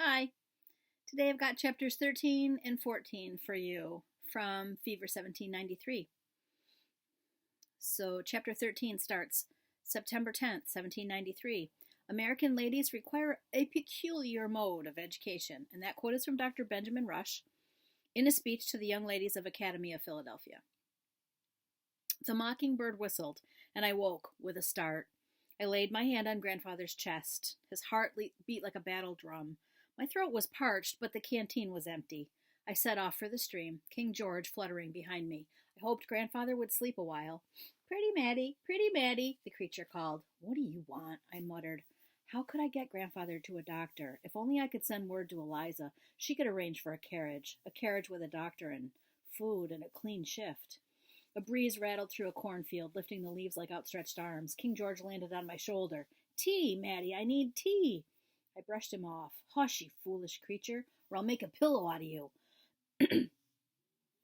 Hi. Today I've got chapters 13 and 14 for you from Fever 1793. So, chapter 13 starts September 10th, 1793. American ladies require a peculiar mode of education. And that quote is from Dr. Benjamin Rush in a speech to the young ladies of Academy of Philadelphia. The mockingbird whistled, and I woke with a start. I laid my hand on grandfather's chest. His heart beat like a battle drum. My throat was parched, but the canteen was empty. I set off for the stream, King George fluttering behind me. I hoped grandfather would sleep a while. Pretty Maddie, the creature called. What do you want? I muttered. How could I get grandfather to a doctor? If only I could send word to Eliza. She could arrange for a carriage with a doctor and food and a clean shift. A breeze rattled through a cornfield, lifting the leaves like outstretched arms. King George landed on my shoulder. Tea, Maddie, I need tea. I brushed him off. Hush, you foolish creature, or I'll make a pillow out of you.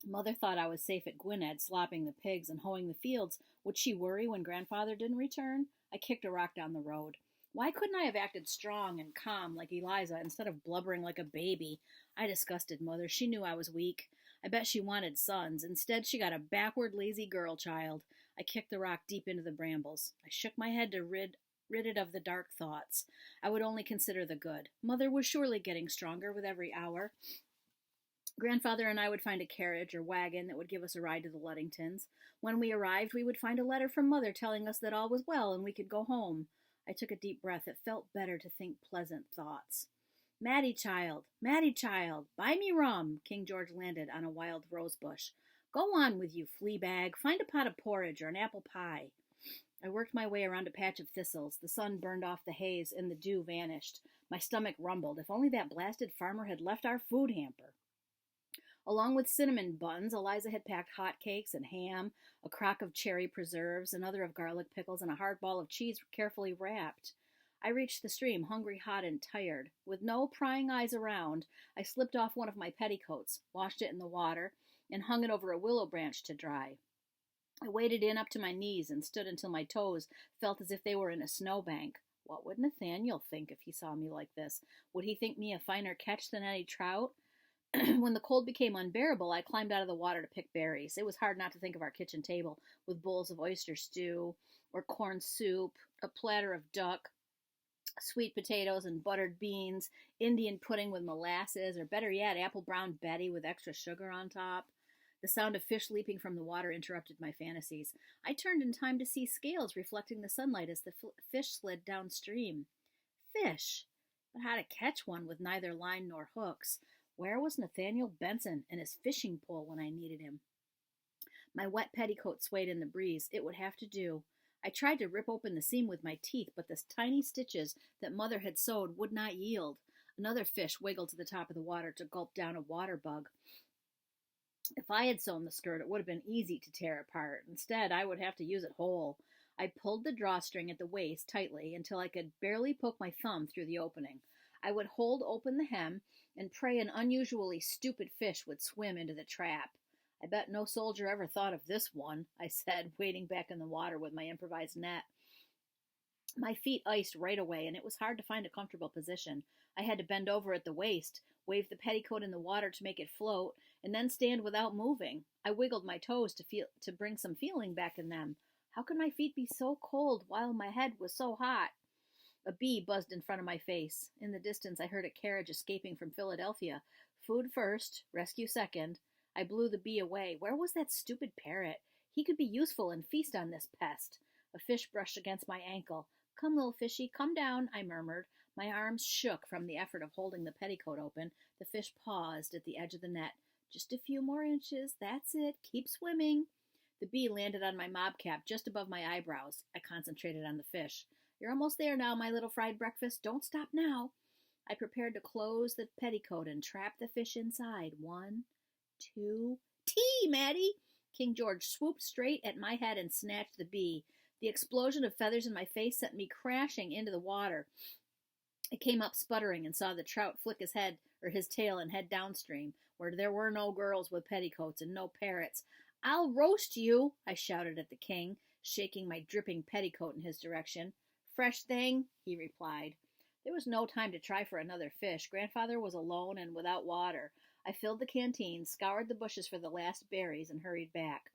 Mother thought I was safe at Gwynedd, slopping the pigs and hoeing the fields. Would she worry when grandfather didn't return? I kicked a rock down the road. Why couldn't I have acted strong and calm like Eliza instead of blubbering like a baby? I disgusted Mother. She knew I was weak. I bet she wanted sons. Instead, she got a backward, lazy girl child. I kicked the rock deep into the brambles. I shook my head to rid it of the dark thoughts. I would only consider the good. Mother was surely getting stronger with every hour. Grandfather and I would find a carriage or wagon that would give us a ride to the Luddingtons. When we arrived, we would find a letter from Mother telling us that all was well and we could go home. I took a deep breath. It felt better to think pleasant thoughts. Maddie child, buy me rum. King George landed on a wild rose bush. Go on with you, flea bag. Find a pot of porridge or an apple pie. I worked my way around a patch of thistles. The sun burned off the haze and the dew vanished. My stomach rumbled. If only that blasted farmer had left our food hamper. Along with cinnamon buns, Eliza had packed hot cakes and ham, a crock of cherry preserves, another of garlic pickles, and a hard ball of cheese carefully wrapped. I reached the stream, hungry, hot, and tired. With no prying eyes around, I slipped off one of my petticoats, washed it in the water, and hung it over a willow branch to dry. I waded in up to my knees and stood until my toes felt as if they were in a snowbank. What would Nathaniel think if he saw me like this? Would he think me a finer catch than any trout? When the cold became unbearable, I climbed out of the water to pick berries. It was hard not to think of our kitchen table with bowls of oyster stew or corn soup, a platter of duck, sweet potatoes and buttered beans, Indian pudding with molasses, or better yet, apple brown Betty with extra sugar on top. The sound of fish leaping from the water interrupted my fantasies. I turned in time to see scales reflecting the sunlight as the fish slid downstream. Fish! But how to catch one with neither line nor hooks? Where was Nathaniel Benson and his fishing pole when I needed him? My wet petticoat swayed in the breeze. It would have to do. I tried to rip open the seam with my teeth, but the tiny stitches that Mother had sewed would not yield. Another fish wiggled to the top of the water to gulp down a water bug. If I had sewn the skirt, it would have been easy to tear apart. Instead, I would have to use it whole. I pulled the drawstring at the waist tightly until I could barely poke my thumb through the opening. I would hold open the hem and pray an unusually stupid fish would swim into the trap. I bet no soldier ever thought of this one, I said, wading back in the water with my improvised net. My feet iced right away, and it was hard to find a comfortable position. I had to bend over at the waist, wave the petticoat in the water to make it float, and then stand without moving. I wiggled my toes to bring some feeling back in them. How could my feet be so cold while my head was so hot? A bee buzzed in front of my face. In the distance, I heard a carriage escaping from Philadelphia. Food first, rescue second. I blew the bee away. Where was that stupid parrot? He could be useful and feast on this pest. A fish brushed against my ankle. Come, little fishy, come down, I murmured. My arms shook from the effort of holding the petticoat open. The fish paused at the edge of the net. Just a few more inches. That's it. Keep swimming. The bee landed on my mob cap just above my eyebrows. I concentrated on the fish. You're almost there now, my little fried breakfast. Don't stop now. I prepared to close the petticoat and trap the fish inside. 1, 2... Tea, Maddie! King George swooped straight at my head and snatched the bee. The explosion of feathers in my face sent me crashing into the water. I came up sputtering and saw the trout flick his tail and head downstream, where there were no girls with petticoats and no parrots. I'll roast you, I shouted at the king, shaking my dripping petticoat in his direction. Fresh thing, he replied. There was no time to try for another fish. Grandfather was alone and without water. I filled the canteen, scoured the bushes for the last berries, and hurried back.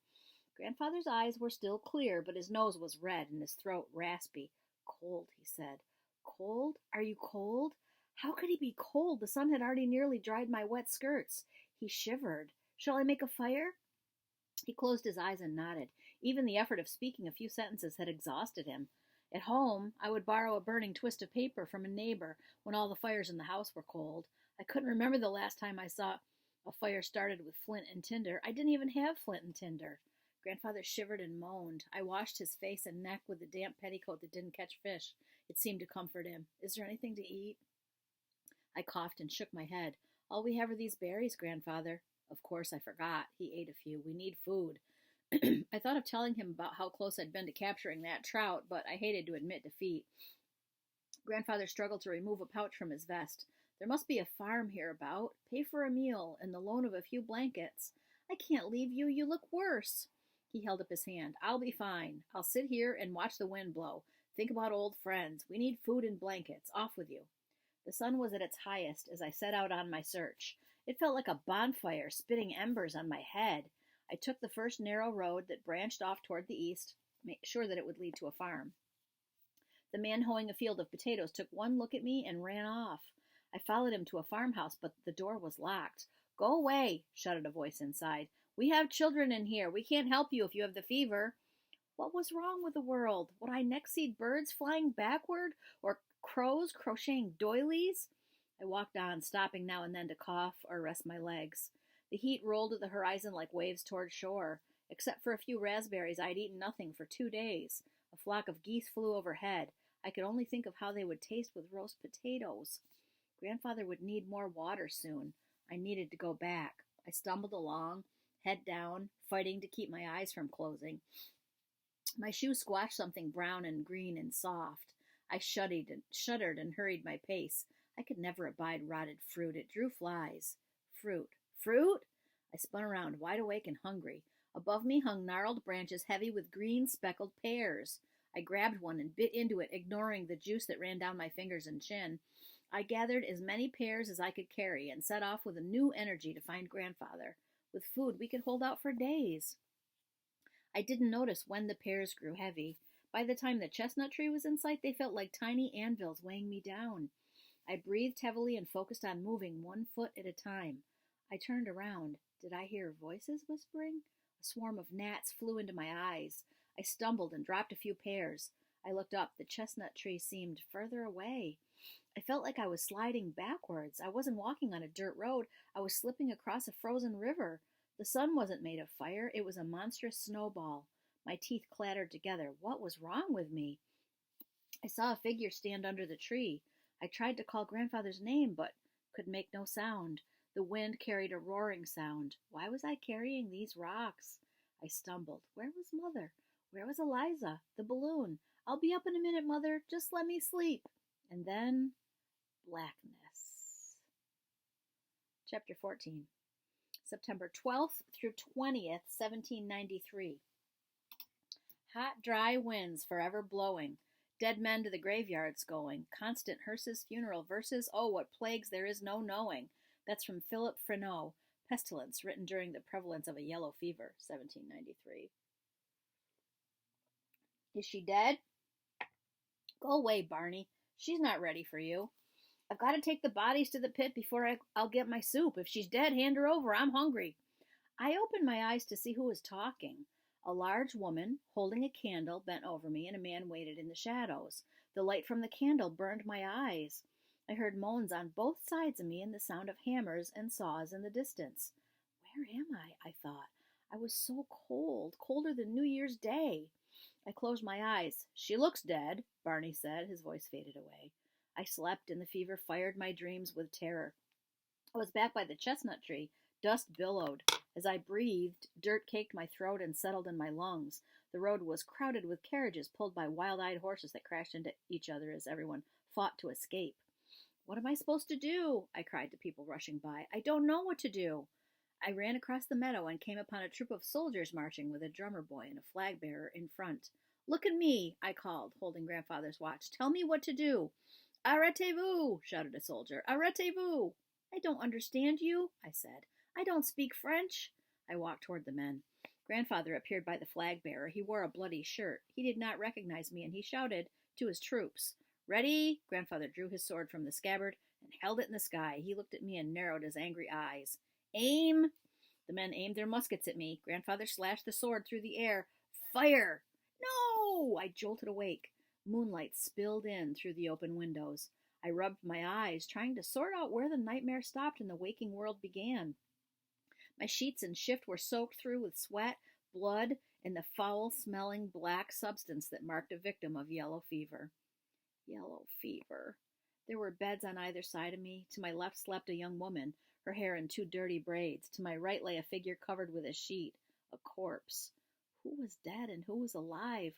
Grandfather's eyes were still clear, but his nose was red and his throat raspy. Cold, he said. Cold? Are you cold? How could he be cold? The sun had already nearly dried my wet skirts. He shivered. Shall I make a fire? He closed his eyes and nodded. Even the effort of speaking a few sentences had exhausted him. At home, I would borrow a burning twist of paper from a neighbor when all the fires in the house were cold. I couldn't remember the last time I saw a fire started with flint and tinder. I didn't even have flint and tinder. Grandfather shivered and moaned. I washed his face and neck with the damp petticoat that didn't catch fish. It seemed to comfort him. Is there anything to eat? I coughed and shook my head. All we have are these berries, Grandfather. Of course, I forgot. He ate a few. We need food. I thought of telling him about how close I'd been to capturing that trout, but I hated to admit defeat. Grandfather struggled to remove a pouch from his vest. There must be a farm hereabout. Pay for a meal and the loan of a few blankets. I can't leave you. You look worse. He held up his hand. I'll be fine. I'll sit here and watch the wind blow. Think about old friends. We need food and blankets. Off with you. The sun was at its highest as I set out on my search. It felt like a bonfire, spitting embers on my head. I took the first narrow road that branched off toward the east, sure that it would lead to a farm. The man hoeing a field of potatoes took one look at me and ran off. I followed him to a farmhouse, but the door was locked. Go away, shouted a voice inside. We have children in here. We can't help you if you have the fever. What was wrong with the world? Would I next see birds flying backward or crows crocheting doilies? I walked on, stopping now and then to cough or rest my legs. The heat rolled at the horizon like waves toward shore. Except for a few raspberries, I'd eaten nothing for 2 days. A flock of geese flew overhead. I could only think of how they would taste with roast potatoes. Grandfather would need more water soon. I needed to go back. I stumbled along, head down, fighting to keep my eyes from closing. My shoe squashed something brown and green and soft. I shuddered and hurried my pace. I could never abide rotted fruit. It drew flies. Fruit. Fruit? I spun around, wide awake and hungry. Above me hung gnarled branches heavy with green speckled pears. I grabbed one and bit into it, ignoring the juice that ran down my fingers and chin. I gathered as many pears as I could carry and set off with a new energy to find Grandfather. With food, we could hold out for days. I didn't notice when the pears grew heavy. By the time the chestnut tree was in sight, they felt like tiny anvils weighing me down. I breathed heavily and focused on moving 1 foot at a time. I turned around. Did I hear voices whispering? A swarm of gnats flew into my eyes. I stumbled and dropped a few pears. I looked up. The chestnut tree seemed further away. I felt like I was sliding backwards. I wasn't walking on a dirt road. I was slipping across a frozen river. The sun wasn't made of fire. It was a monstrous snowball. My teeth clattered together. What was wrong with me? I saw a figure stand under the tree. I tried to call Grandfather's name, but could make no sound. The wind carried a roaring sound. Why was I carrying these rocks? I stumbled. Where was Mother? Where was Eliza? The balloon. I'll be up in a minute, Mother. Just let me sleep. And then blackness. Chapter 14. September 12th through 20th, 1793. Hot, dry winds forever blowing. Dead men to the graveyards going. Constant hearses, funeral verses. Oh, what plagues there is no knowing. That's from Philip Freneau. Pestilence, written during the prevalence of a yellow fever, 1793. Is she dead? Go away, Barney. She's not ready for you. I've got to take the bodies to the pit before I'll get my soup. If she's dead, hand her over. I'm hungry. I opened my eyes to see who was talking. A large woman, holding a candle, bent over me, and a man waited in the shadows. The light from the candle burned my eyes. I heard moans on both sides of me and the sound of hammers and saws in the distance. Where am I thought. I was so cold, colder than New Year's Day. I closed my eyes. She looks dead, Barney said. His voice faded away. I slept, and the fever fired my dreams with terror. I was back by the chestnut tree. Dust billowed. As I breathed, dirt caked my throat and settled in my lungs. The road was crowded with carriages pulled by wild-eyed horses that crashed into each other as everyone fought to escape. What am I supposed to do? I cried to people rushing by. I don't know what to do. I ran across the meadow and came upon a troop of soldiers marching with a drummer boy and a flag bearer in front. Look at me, I called, holding Grandfather's watch. Tell me what to do. Arrêtez-vous, shouted a soldier. Arrêtez-vous. I don't understand you, I said. I don't speak French. I walked toward the men. Grandfather appeared by the flag bearer. He wore a bloody shirt. He did not recognize me, and he shouted to his troops. Ready? Grandfather drew his sword from the scabbard and held it in the sky. He looked at me and narrowed his angry eyes. Aim! The men aimed their muskets at me. Grandfather slashed the sword through the air. Fire! No! I jolted awake. Moonlight spilled in through the open windows. I rubbed my eyes, trying to sort out where the nightmare stopped and the waking world began. My sheets and shift were soaked through with sweat, blood, and the foul-smelling black substance that marked a victim of yellow fever. Yellow fever. There were beds on either side of me. To my left slept a young woman, her hair in two dirty braids. To my right lay a figure covered with a sheet, a corpse. Who was dead and who was alive?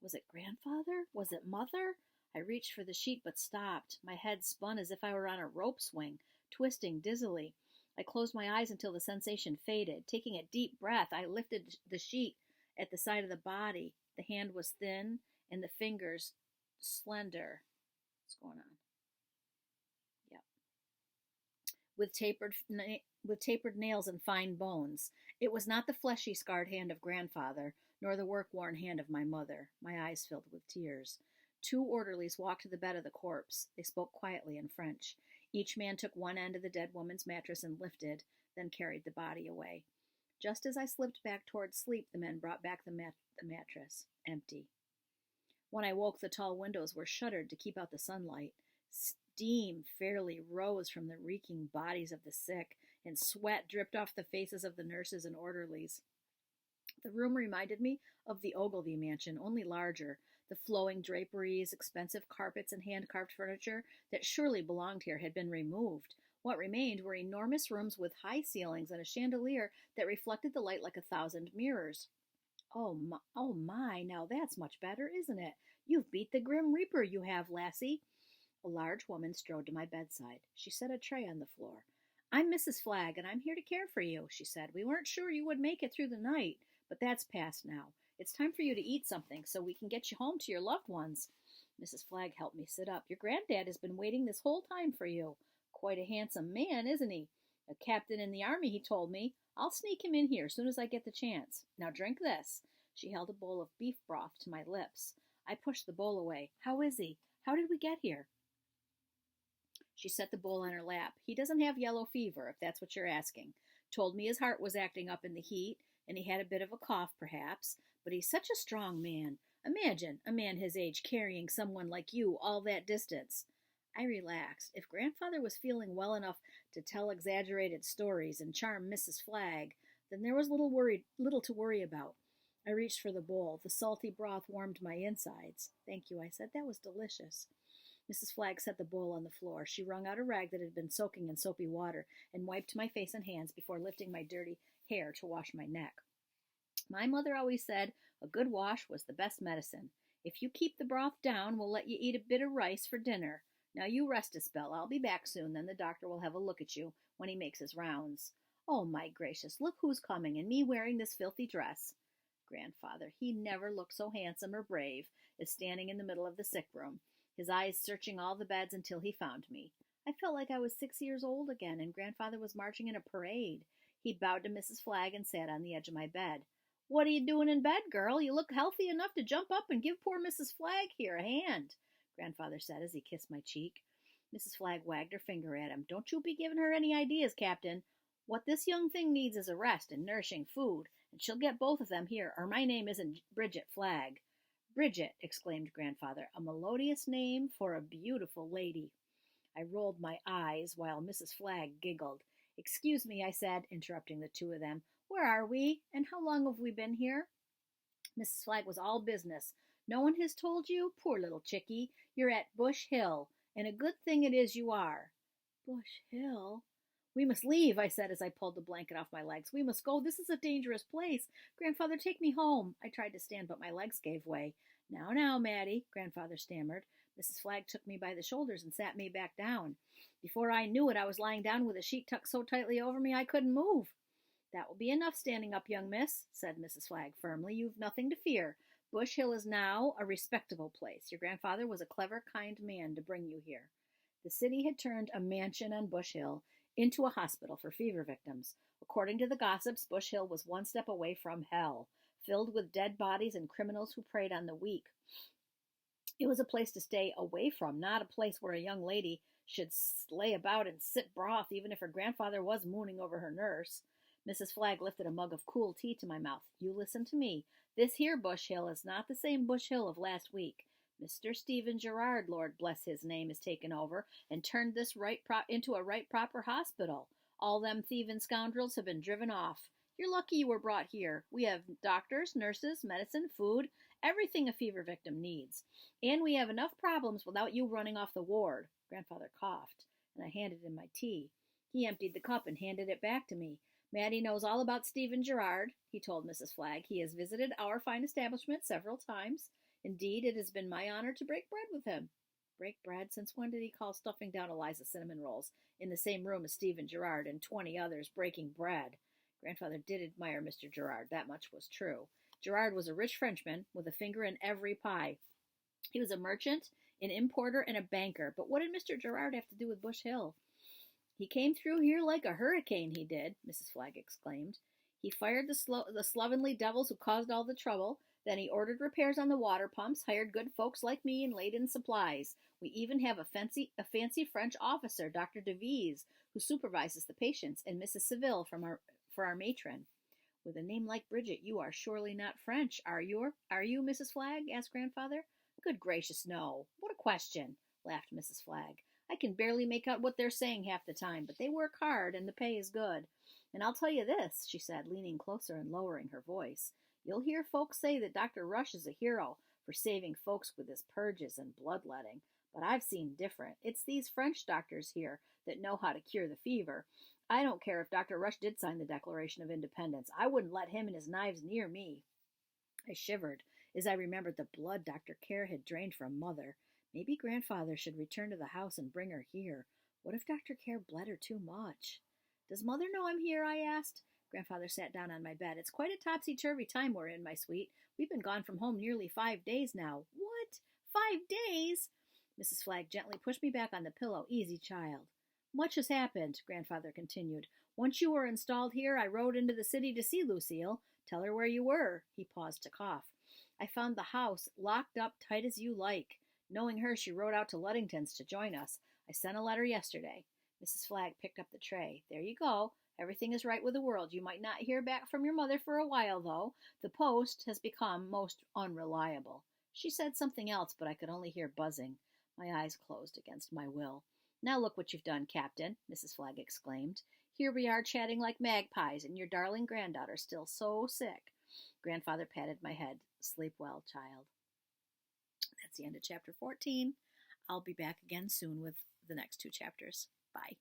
Was it grandfather? Was it mother? I reached for the sheet but stopped. My head spun as if I were on a rope swing, twisting dizzily. I closed my eyes until the sensation faded. Taking a deep breath, I lifted the sheet at the side of the body. The hand was thin and the fingers slender. What's going on? Yep. With tapered nails and fine bones. It was not the fleshy, scarred hand of grandfather, nor the work-worn hand of my mother. My eyes filled with tears. Two orderlies walked to the bed of the corpse. They spoke quietly in French. Each man took one end of the dead woman's mattress and lifted, then carried the body away. Just as I slipped back toward sleep, the men brought back the mattress, empty. When I woke, the tall windows were shuttered to keep out the sunlight. Steam fairly rose from the reeking bodies of the sick, and sweat dripped off the faces of the nurses and orderlies. The room reminded me of the Ogilvy mansion, only larger. The flowing draperies, expensive carpets, and hand-carved furniture that surely belonged here had been removed. What remained were enormous rooms with high ceilings and a chandelier that reflected the light like 1,000 mirrors. Oh my, now that's much better, isn't it? You've beat the Grim Reaper, you have, lassie. A large woman strode to my bedside. She set a tray on the floor. I'm Mrs. Flagg, and I'm here to care for you, she said. We weren't sure you would make it through the night, but that's past now. It's time for you to eat something so we can get you home to your loved ones. Mrs. Flagg helped me sit up. Your granddad has been waiting this whole time for you. Quite a handsome man, isn't he? A captain in the army, he told me. I'll sneak him in here as soon as I get the chance. Now drink this. She held a bowl of beef broth to my lips. I pushed the bowl away. How is he? How did we get here? She set the bowl on her lap. He doesn't have yellow fever, if that's what you're asking. Told me his heart was acting up in the heat, and he had a bit of a cough, perhaps. But he's such a strong man. Imagine a man his age carrying someone like you all that distance. I relaxed. If grandfather was feeling well enough to tell exaggerated stories and charm Mrs. Flagg, then there was little to worry about. I reached for the bowl. The salty broth warmed my insides. Thank you, I said. That was delicious. Mrs. Flagg set the bowl on the floor. She wrung out a rag that had been soaking in soapy water and wiped my face and hands before lifting my dirty hair to wash my neck. My mother always said a good wash was the best medicine. If you keep the broth down, we'll let you eat a bit of rice for dinner. Now you rest a spell. I'll be back soon, then the doctor will have a look at you when he makes his rounds. Oh, my gracious, look who's coming, and me wearing this filthy dress. Grandfather, he never looked so handsome or brave as standing in the middle of the sick room, his eyes searching all the beds until he found me. I felt like I was 6 years old again, and grandfather was marching in a parade. He bowed to Mrs. Flagg and sat on the edge of my bed. What are you doing in bed, girl? You look healthy enough to jump up and give poor Mrs. Flagg here a hand, grandfather said as he kissed my cheek. Mrs. Flagg wagged her finger at him. Don't you be giving her any ideas, Captain. What this young thing needs is a rest and nourishing food, and she'll get both of them here, or my name isn't Bridget Flagg. Bridget, exclaimed grandfather, a melodious name for a beautiful lady. I rolled my eyes while Mrs. Flagg giggled. Excuse me, I said, interrupting the two of them. Where are we, and how long have we been here? Mrs. Flagg was all business. No one has told you? Poor little chickie. You're at Bush Hill, and a good thing it is you are. Bush Hill? We must leave, I said as I pulled the blanket off my legs. We must go. This is a dangerous place. Grandfather, take me home. I tried to stand, but my legs gave way. Now, Maddie, grandfather stammered. Mrs. Flagg took me by the shoulders and sat me back down. Before I knew it, I was lying down with a sheet tucked so tightly over me I couldn't move. That will be enough standing up, young miss, said Mrs. Flagg firmly. You've nothing to fear. Bush Hill is now a respectable place. Your grandfather was a clever, kind man to bring you here. The city had turned a mansion on Bush Hill into a hospital for fever victims. According to the gossips, Bush Hill was one step away from hell, filled with dead bodies and criminals who preyed on the weak. It was a place to stay away from, not a place where a young lady should lay about and sip broth, even if her grandfather was mooning over her nurse. Mrs. Flagg lifted a mug of cool tea to my mouth. You listen to me. This here Bush Hill is not the same Bush Hill of last week. Mr. Stephen Gerard, Lord bless his name, has taken over and turned this into a right proper hospital. All them thieving scoundrels have been driven off. You're lucky you were brought here. We have doctors, nurses, medicine, food, everything a fever victim needs. And we have enough problems without you running off the ward. Grandfather coughed, and I handed him my tea. He emptied the cup and handed it back to me. Mattie knows all about Stephen Gerard, he told Mrs. Flagg. He has visited our fine establishment several times. Indeed, it has been my honor to break bread with him. Break bread? Since when did he call stuffing down Eliza's cinnamon rolls in the same room as Stephen Gerard and 20 others breaking bread? Grandfather did admire Mr. Gerard, that much was true. Gerard was a rich Frenchman with a finger in every pie. He was a merchant, an importer, and a banker. But what did Mr. Gerard have to do with Bush Hill? He came through here like a hurricane, he did, Mrs. Flagg exclaimed. He fired the slovenly devils who caused all the trouble. Then he ordered repairs on the water pumps, hired good folks like me, and laid in supplies. We even have a fancy French officer, Dr. Devise, who supervises the patients, and Mrs. Seville for our matron. With a name like Bridget, you are surely not French, are you, Mrs. Flagg? Asked Grandfather. Good gracious, no. What a question, laughed Mrs. Flagg. I can barely make out what they're saying half the time, but they work hard, and the pay is good. And I'll tell you this, she said, leaning closer and lowering her voice. You'll hear folks say that Dr. Rush is a hero for saving folks with his purges and bloodletting, but I've seen different. It's these French doctors here that know how to cure the fever. I don't care if Dr. Rush did sign the Declaration of Independence. I wouldn't let him and his knives near me. I shivered as I remembered the blood Dr. Kerr had drained from Mother. Maybe Grandfather should return to the house and bring her here. What if Dr. Kerr bled her too much? Does Mother know I'm here? I asked. Grandfather sat down on my bed. It's quite a topsy-turvy time we're in, my sweet. We've been gone from home nearly 5 days now. What? 5 days? Mrs. Flagg gently pushed me back on the pillow. Easy, child. Much has happened, Grandfather continued. Once you were installed here, I rode into the city to see Lucille. Tell her where you were. He paused to cough. I found the house locked up tight as you like. Knowing her, she rode out to Ludington's to join us. I sent a letter yesterday. Mrs. Flagg picked up the tray. There you go. Everything is right with the world. You might not hear back from your mother for a while, though. The post has become most unreliable. She said something else, but I could only hear buzzing. My eyes closed against my will. Now look what you've done, Captain, Mrs. Flagg exclaimed. Here we are chatting like magpies, and your darling granddaughter still so sick. Grandfather patted my head. Sleep well, child. That's the end of chapter 14. I'll be back again soon with the next 2 chapters. Bye.